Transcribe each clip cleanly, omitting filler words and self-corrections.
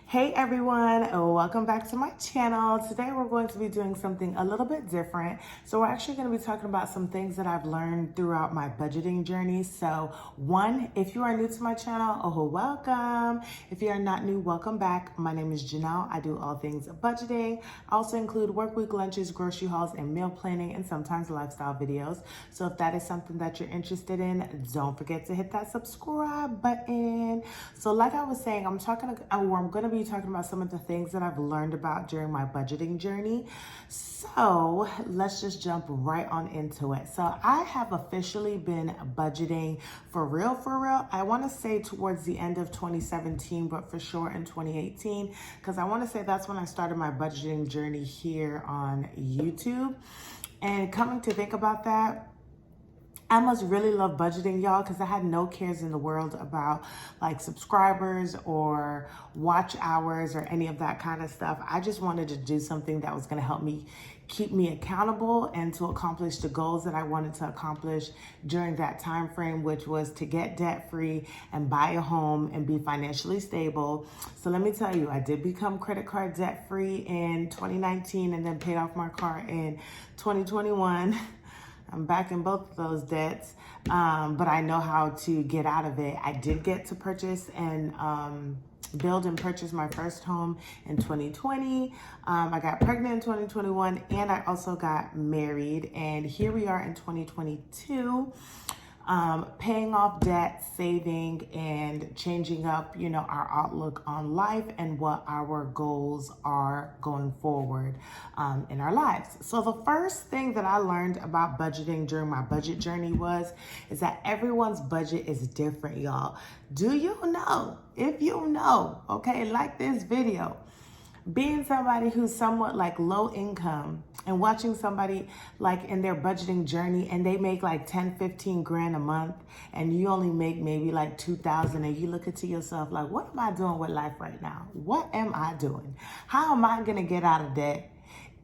Hey everyone, welcome back to my channel. Today we're going to be doing something a little bit different. So we're actually going to be talking about some things that I've learned throughout my budgeting journey. So one, if you are new to my channel, welcome. If you are not new, welcome back. My name is Janelle. I do all things budgeting. I also include work week lunches, grocery hauls, and meal planning, and sometimes lifestyle videos. So if that is something that you're interested in, don't forget to hit that subscribe button. So like I was saying, I'm going to be talking about some of the things that I've learned about during my budgeting journey. So let's just jump right on into it. So I have officially been budgeting for real. I want to say towards the end of 2017, but for sure in 2018, because I want to say that's when I started my budgeting journey here on YouTube. And coming to think about that, I must really love budgeting, y'all, because I had no cares in the world about like subscribers or watch hours or any of that kind of stuff. I just wanted to do something that was going to help me keep me accountable and to accomplish the goals that I wanted to accomplish during that time frame, which was to get debt free and buy a home and be financially stable. So let me tell you, I did become credit card debt free in 2019 and then paid off my car in 2021. I'm back in both of those debts, but I know how to get out of it. I did get to purchase and build and purchase my first home in 2020. I got pregnant in 2021, and I also got married. And here we are in 2022. Paying off debt, saving, and changing up, our outlook on life and what our goals are going forward in our lives. So the first thing that I learned about budgeting during my budget journey is that everyone's budget is different, y'all. Do you know? If you know, okay, like this video, being somebody who's somewhat like low income and watching somebody like in their budgeting journey and they make like 10, 15 grand a month and you only make maybe like 2,000 and you look into yourself like, what am I doing with life right now? What am I doing? How am I going to get out of debt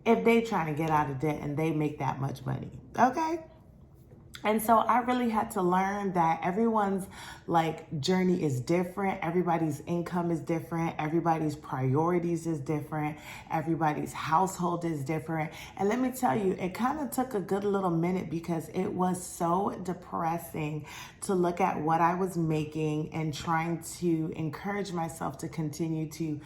if they trying to get out of debt and they make that much money? Okay. And so I really had to learn that everyone's like journey is different. Everybody's income is different. Everybody's priorities is different. Everybody's household is different. And let me tell you, it kind of took a good little minute because it was so depressing to look at what I was making and trying to encourage myself to continue to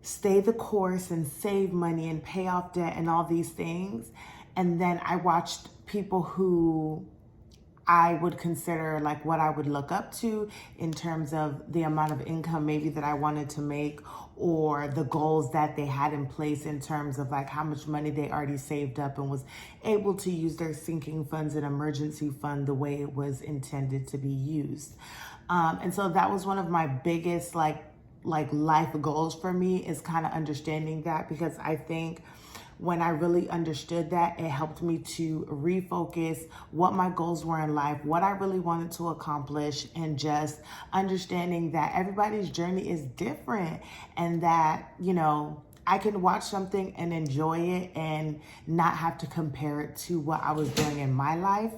stay the course and save money and pay off debt and all these things. And then I watched people who I would consider like what I would look up to in terms of the amount of income maybe that I wanted to make or the goals that they had in place in terms of like how much money they already saved up and was able to use their sinking funds and emergency fund the way it was intended to be used. And so that was one of my biggest like life goals for me, is kind of understanding that, because I think when I really understood that, it helped me to refocus what my goals were in life, what I really wanted to accomplish, and just understanding that everybody's journey is different and that, I can watch something and enjoy it and not have to compare it to what I was doing in my life,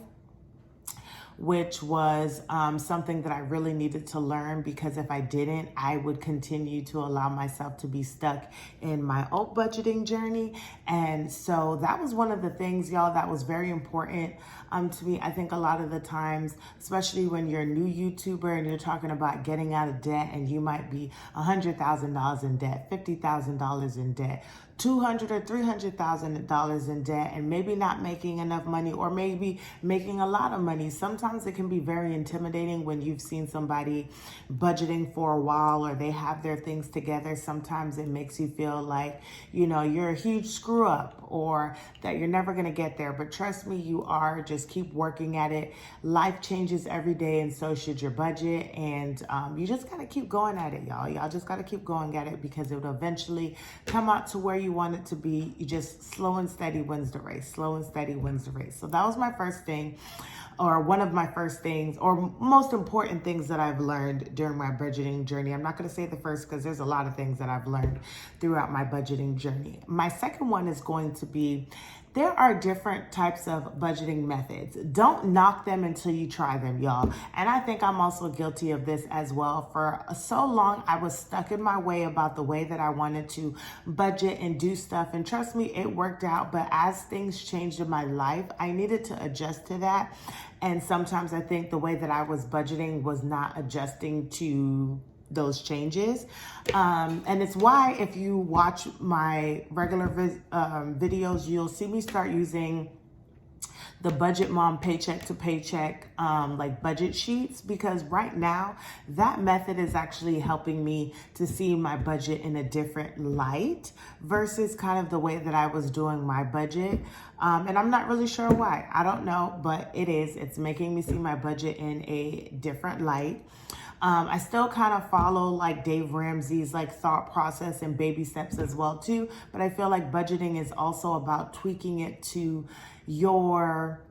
which was something that I really needed to learn, because if I didn't, I would continue to allow myself to be stuck in my old budgeting journey. And so that was one of the things, y'all, that was very important to me. I think a lot of the times, especially when you're a new YouTuber and you're talking about getting out of debt, and you might be $100,000 in debt, $50,000 in debt, $200,000 or $300,000 in debt, and maybe not making enough money, or maybe making a lot of money. Sometimes it can be very intimidating when you've seen somebody budgeting for a while or they have their things together. Sometimes it makes you feel like, you're a huge screw up or that you're never going to get there. But trust me, you are. Just keep working at it. Life changes every day, and so should your budget. And you just got to keep going at it, y'all. Y'all just got to keep going at it, because it will eventually come out to where you want it to be. You just slow and steady wins the race. Slow and steady wins the race. So that was my first thing, or one of my first things, or most important things that I've learned during my budgeting journey. I'm not going to say the first, because there's a lot of things that I've learned throughout my budgeting journey. My second one is going to be there are different types of budgeting methods. Don't knock them until you try them, y'all. And I think I'm also guilty of this as well. For so long, I was stuck in my way about the way that I wanted to budget and do stuff. And trust me, it worked out. But as things changed in my life, I needed to adjust to that. And sometimes I think the way that I was budgeting was not adjusting to those changes. And it's why if you watch my regular videos, you'll see me start using the Budget Mom paycheck to paycheck like budget sheets, because right now that method is actually helping me to see my budget in a different light versus kind of the way that I was doing my budget. And I'm not really sure why. I don't know, but it's making me see my budget in a different light. I still kind of follow like Dave Ramsey's like thought process and baby steps as well too, but I feel like budgeting is also about tweaking it to your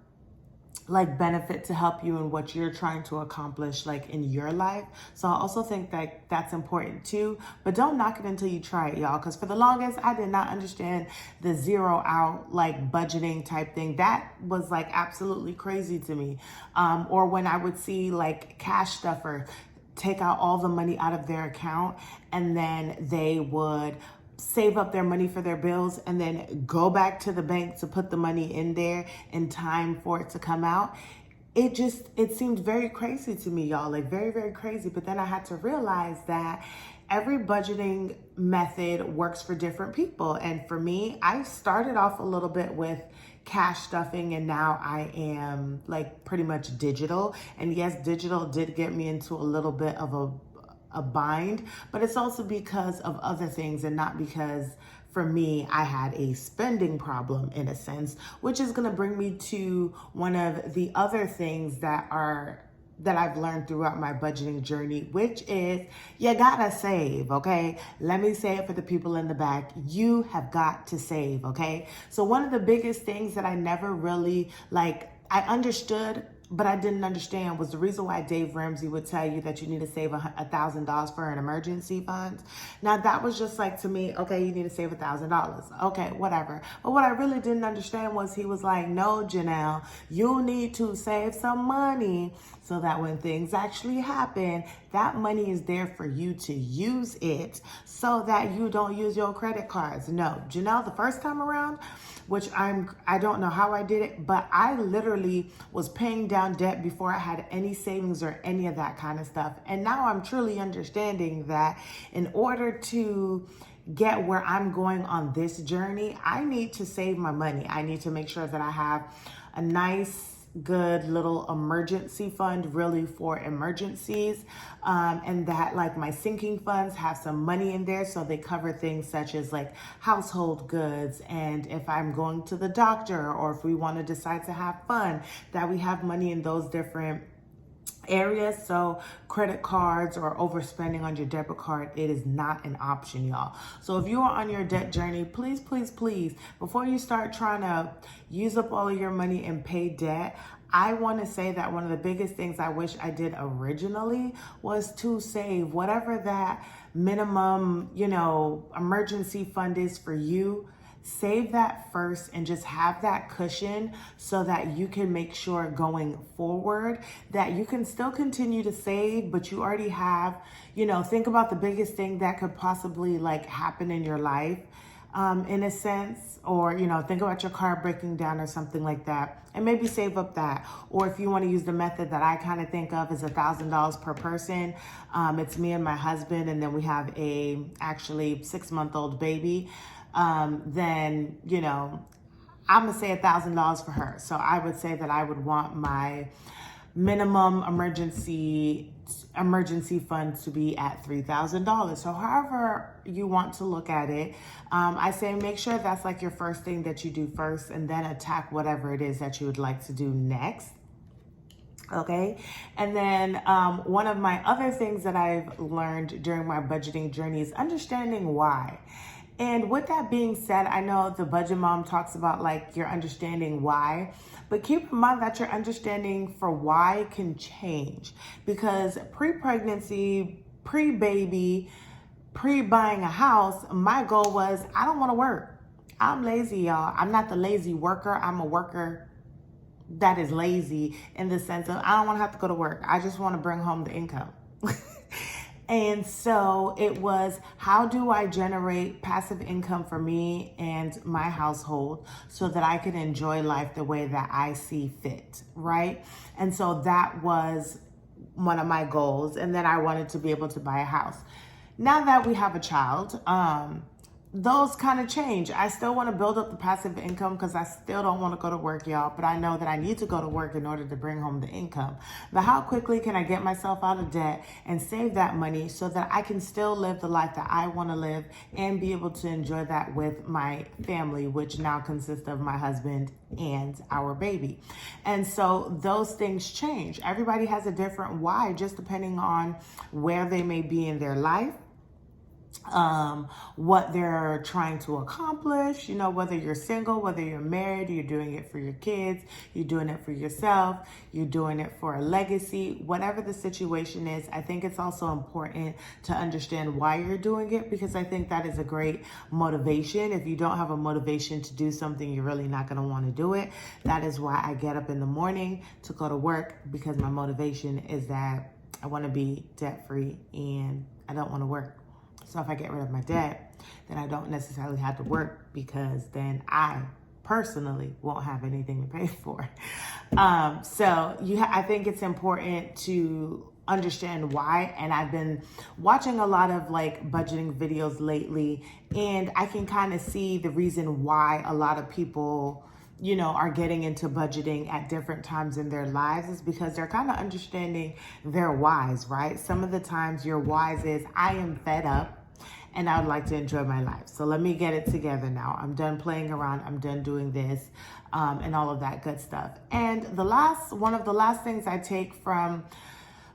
like benefit to help you in what you're trying to accomplish like in your life. So I also think that that's important too, but don't knock it until you try it, y'all, because for the longest I did not understand the zero out like budgeting type thing. That was like absolutely crazy to me. Or when I would see like Cash Stuffer take out all the money out of their account and then they would save up their money for their bills and then go back to the bank to put the money in there in time for it to come out. It seemed very crazy to me, y'all, like very, very crazy. But then I had to realize that every budgeting method works for different people. And for me, I started off a little bit with cash stuffing and now I am like pretty much digital. And yes, digital did get me into a little bit of a bind, but it's also because of other things and not because for me, I had a spending problem in a sense, which is going to bring me to one of the other things that I've learned throughout my budgeting journey, which is you gotta save, okay? Let me say it for the people in the back. You have got to save, okay? So one of the biggest things that I never really I understood, but I didn't understand was the reason why Dave Ramsey would tell you that you need to save $1,000 for an emergency fund. Now that was just like, to me, okay, you need to save $1,000. Okay, whatever. But what I really didn't understand was he was like, no, Janelle, you need to save some money so that when things actually happen, that money is there for you to use it so that you don't use your credit cards. No, Janelle, the first time around, which I don't know how I did it, but I literally was paying down debt before I had any savings or any of that kind of stuff. And now I'm truly understanding that in order to get where I'm going on this journey, I need to save my money. I need to make sure that I have a nice, good little emergency fund really for emergencies, and that like my sinking funds have some money in there so they cover things such as like household goods, and if I'm going to the doctor or if we want to decide to have fun, that we have money in those different areas. So credit cards or overspending on your debit card, it is not an option, y'all. So if you are on your debt journey, please, please, please, before you start trying to use up all of your money and pay debt, I want to say that one of the biggest things I wish I did originally was to save whatever that minimum, emergency fund is for you. Save that first and just have that cushion so that you can make sure going forward that you can still continue to save, but you already have, think about the biggest thing that could possibly happen in your life, in a sense, or, think about your car breaking down or something like that, and maybe save up that. Or if you want to use the method that I kind of think of is $1,000 per person, it's me and my husband, and then we have a actually 6-month-old baby. Then, I'm gonna say $1,000 for her. So I would say that I would want my minimum emergency fund to be at $3,000. So however you want to look at it, I say make sure that's like your first thing that you do first, and then attack whatever it is that you would like to do next. Okay. And then one of my other things that I've learned during my budgeting journey is understanding why. And with that being said, I know the Budget Mom talks about your understanding why, but keep in mind that your understanding for why can change, because pre-pregnancy, pre-baby, pre-buying a house, my goal was I don't want to work. I'm lazy, y'all. I'm not the lazy worker. I'm a worker that is lazy in the sense of I don't want to have to go to work. I just want to bring home the income. And so it was, how do I generate passive income for me and my household so that I can enjoy life the way that I see fit, right? And so that was one of my goals. And then I wanted to be able to buy a house. Now that we have a child, those kind of change. I still want to build up the passive income because I still don't want to go to work, y'all. But I know that I need to go to work in order to bring home the income. But how quickly can I get myself out of debt and save that money so that I can still live the life that I want to live and be able to enjoy that with my family, which now consists of my husband and our baby. And so those things change. Everybody has a different why, just depending on where they may be in their life, what they're trying to accomplish, whether you're single, whether you're married, you're doing it for your kids, you're doing it for yourself, you're doing it for a legacy, whatever the situation is. I think it's also important to understand why you're doing it, because I think that is a great motivation. If you don't have a motivation to do something, you're really not going to want to do it. That is why I get up in the morning to go to work, because my motivation is that I want to be debt free and I don't want to work. So if I get rid of my debt, then I don't necessarily have to work, because then I personally won't have anything to pay for. I think it's important to understand why. And I've been watching a lot of like budgeting videos lately, and I can kind of see the reason why a lot of people are getting into budgeting at different times in their lives is because they're kind of understanding their whys, right? Some of the times your whys is, I am fed up and I would like to enjoy my life. So let me get it together now. I'm done playing around. I'm done doing this, and all of that good stuff. And one of the last things I take from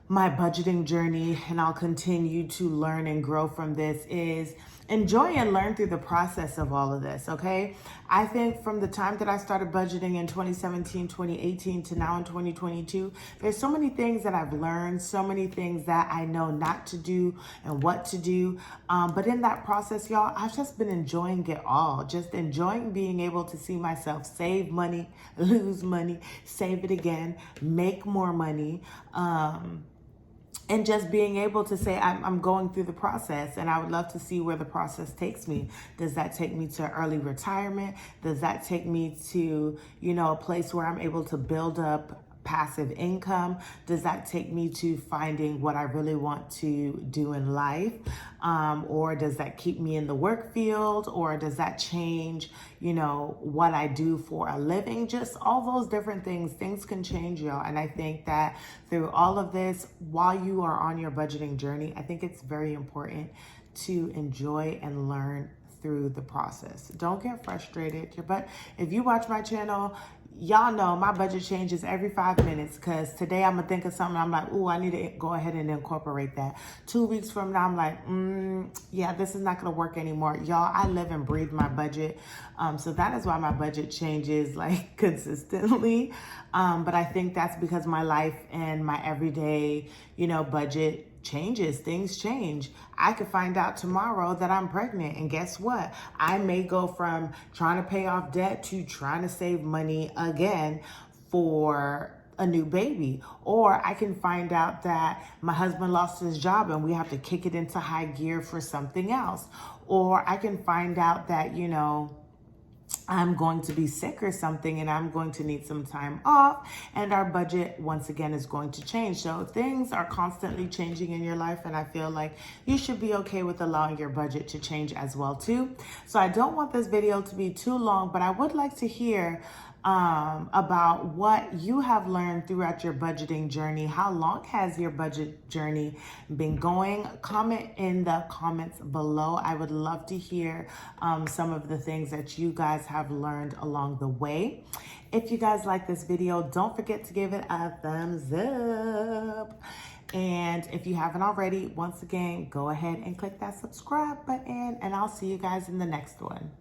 my budgeting journey, and I'll continue to learn and grow from this, is enjoy and learn through the process of all of this, okay? I think from the time that I started budgeting in 2017, 2018 to now in 2022, there's so many things that I've learned, so many things that I know not to do and what to do. But in that process, y'all, I've just been enjoying it all. Just enjoying being able to see myself save money, lose money, save it again, make more money. And just being able to say, I'm going through the process, and I would love to see where the process takes me. Does that take me to early retirement? Does that take me to, a place where I'm able to build up passive income? Does that take me to finding what I really want to do in life? Or does that keep me in the work field? Or does that change, what I do for a living? Just all those different things can change, y'all. And I think that through all of this, while you are on your budgeting journey, I think it's very important to enjoy and learn through the process. Don't get frustrated. But if you watch my channel, y'all know my budget changes every 5 minutes, because today I'm gonna think of something, I'm like, ooh, I need to go ahead and incorporate that. 2 weeks from now, I'm like, yeah, this is not gonna work anymore. Y'all, I live and breathe my budget. So that is why my budget changes like consistently. But I think that's because my life and my everyday, budget changes. Things change. I could find out tomorrow that I'm pregnant, and guess what? I may go from trying to pay off debt to trying to save money again for a new baby. Or I can find out that my husband lost his job and we have to kick it into high gear for something else. Or I can find out that, I'm going to be sick or something and I'm going to need some time off, and our budget once again is going to change. So things are constantly changing in your life, and I feel like you should be okay with allowing your budget to change as well too. So I don't want this video to be too long, but I would like to hear about what you have learned throughout your budgeting journey. How long has your budget journey been going? Comment in the comments below. I would love to hear some of the things that you guys have learned along the way. If you guys like this video, don't forget to give it a thumbs up. And if you haven't already, once again, go ahead and click that subscribe button, and I'll see you guys in the next one.